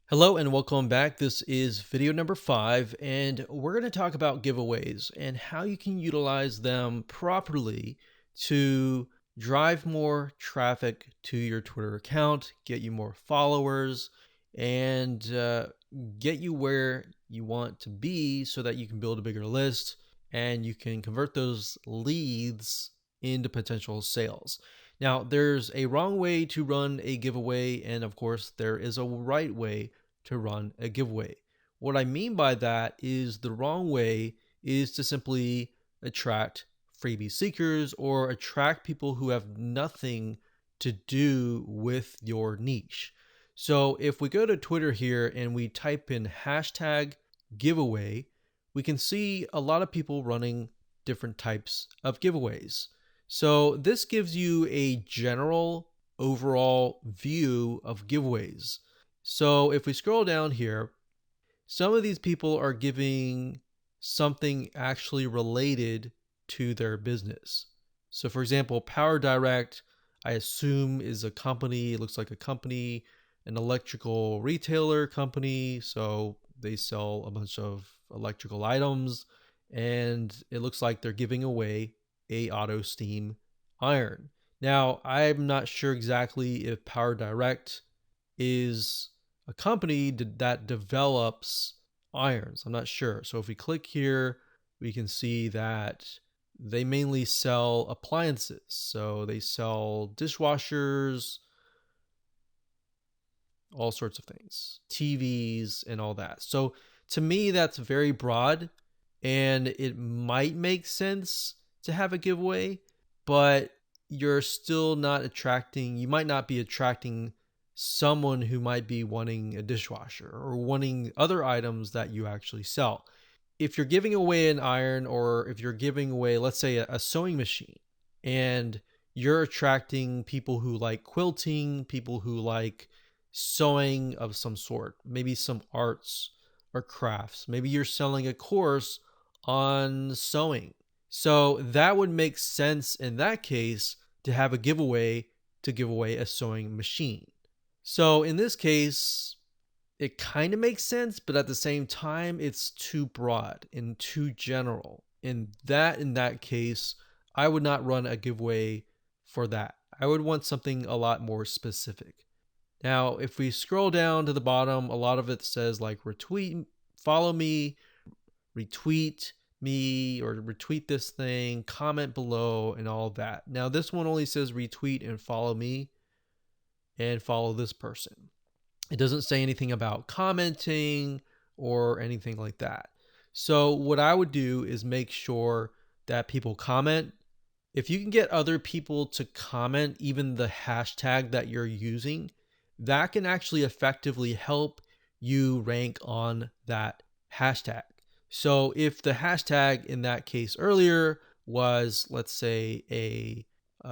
Hello and welcome back. This is video number 5, and we're going to talk about giveaways and how you can utilize them properly to drive more traffic to your Twitter account, get you more followers, and get you where you want to be so that you can build a bigger list and you can convert those leads into potential sales. Now, there's a wrong way to run a giveaway, and of course, there is a right way to run a giveaway. What I mean by that is the wrong way is to simply attract freebie seekers or attract people who have nothing to do with your niche. So if we go to Twitter here and we type in hashtag giveaway, we can see a lot of people running different types of giveaways. So this gives you a general overall view of giveaways. So if we scroll down here, some of these people are giving something actually related to their business. So for example, Power Direct, I assume is a company, it looks like a company, an electrical retailer company. So they sell a bunch of electrical items, and it looks like they're giving away a auto steam iron. Now, I'm not sure exactly if Power Direct is a company that develops irons. I'm not sure. So if we click here, we can see that they mainly sell appliances. So they sell dishwashers, all sorts of things, TVs, and all that. So to me, that's very broad, and it might make sense to have a giveaway, but you're still not attracting, you might not be attracting someone who might be wanting a dishwasher or wanting other items that you actually sell. If you're giving away an iron, or if you're giving away, let's say, a sewing machine, and you're attracting people who like quilting, people who like sewing of some sort, maybe some arts or crafts. Maybe you're selling a course on sewing. So that would make sense in that case to have a giveaway to give away a sewing machine. So in this case, it kind of makes sense, but at the same time, it's too broad and too general. In that case, I would not run a giveaway for that. I would want something a lot more specific. Now, if we scroll down to the bottom, a lot of it says like retweet, follow me, retweet me, or retweet this thing, comment below, and all that. Now, this one only says retweet and follow me and follow this person. It doesn't say anything about commenting or anything like that. So, what I would do is make sure that people comment. If you can get other people to comment, even the hashtag that you're using, that can actually effectively help you rank on that hashtag. So if the hashtag in that case earlier was, let's say, a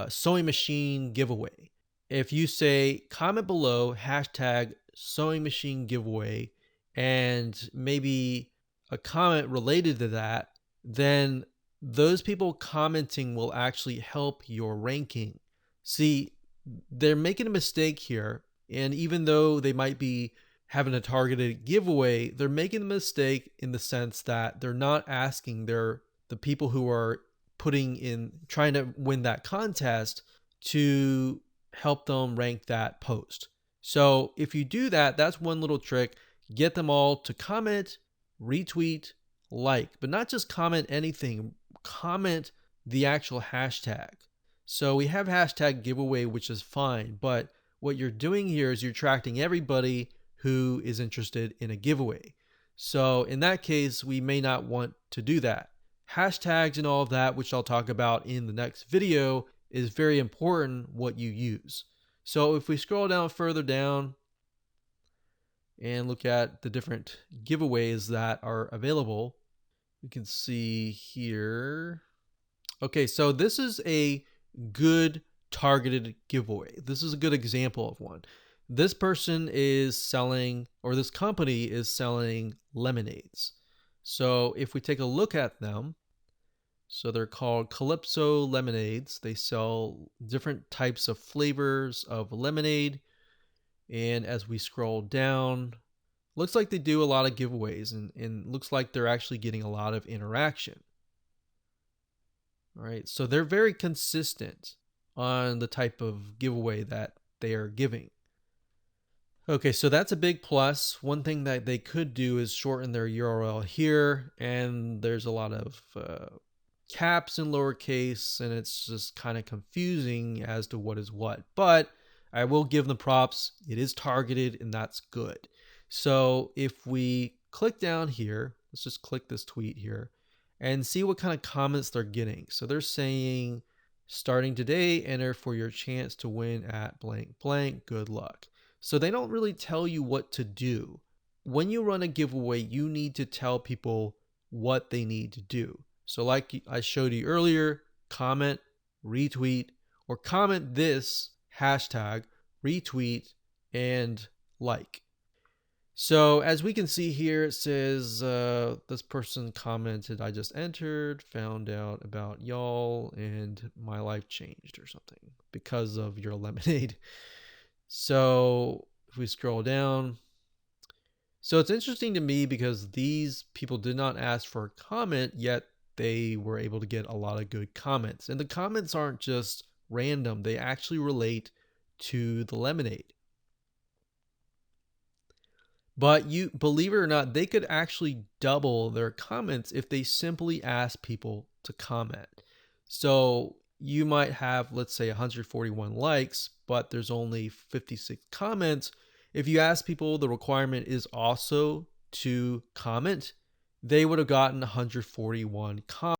sewing machine giveaway, if you say comment below hashtag sewing machine giveaway and maybe a comment related to that, then those people commenting will actually help your ranking. See, they're making a mistake here. And even though they might be having a targeted giveaway, they're making a mistake in the sense that they're not asking the people who are putting in, trying to win that contest, to help them rank that post. So if you do that, that's one little trick. Get them all to comment, retweet, like, but not just comment anything, comment the actual hashtag. So we have hashtag giveaway, which is fine, but what you're doing here is you're attracting everybody who is interested in a giveaway. So in that case, we may not want to do that. Hashtags and all of that, which I'll talk about in the next video, is very important what you use. So if we scroll down further down and look at the different giveaways that are available, you can see here. Okay, so this is a good targeted giveaway. This is a good example of one. This person is selling, or this company is selling lemonades. So if we take a look at them, so they're called Calypso Lemonades. They sell different types of flavors of lemonade. And as we scroll down, Looks like they do a lot of giveaways, and looks like they're actually getting a lot of interaction. All right, so they're very consistent on the type of giveaway that they are giving. Okay, so that's a big plus. One thing that they could do is shorten their URL here, and there's a lot of caps in lowercase, and it's just kind of confusing as to what is what. But I will give them props. It is targeted, and that's good. So if we click down here, let's just click this tweet here and see what kind of comments they're getting. So they're saying, starting today, enter for your chance to win at blank blank. Good luck. So they don't really tell you what to do. When you run a giveaway, you need to tell people what they need to do. So like I showed you earlier, comment, retweet, or comment this hashtag, retweet, and like. So as we can see here, it says this person commented, I just entered, found out about y'all, and my life changed or something because of your lemonade. So if we scroll down, so it's interesting to me because these people did not ask for a comment, yet they were able to get a lot of good comments. And the comments aren't just random, they actually relate to the lemonade. But you believe it or not, they could actually double their comments if they simply ask people to comment. So you might have, let's say, 141 likes, but there's only 56 comments. If you ask people, the requirement is also to comment, they would have gotten 141 comments.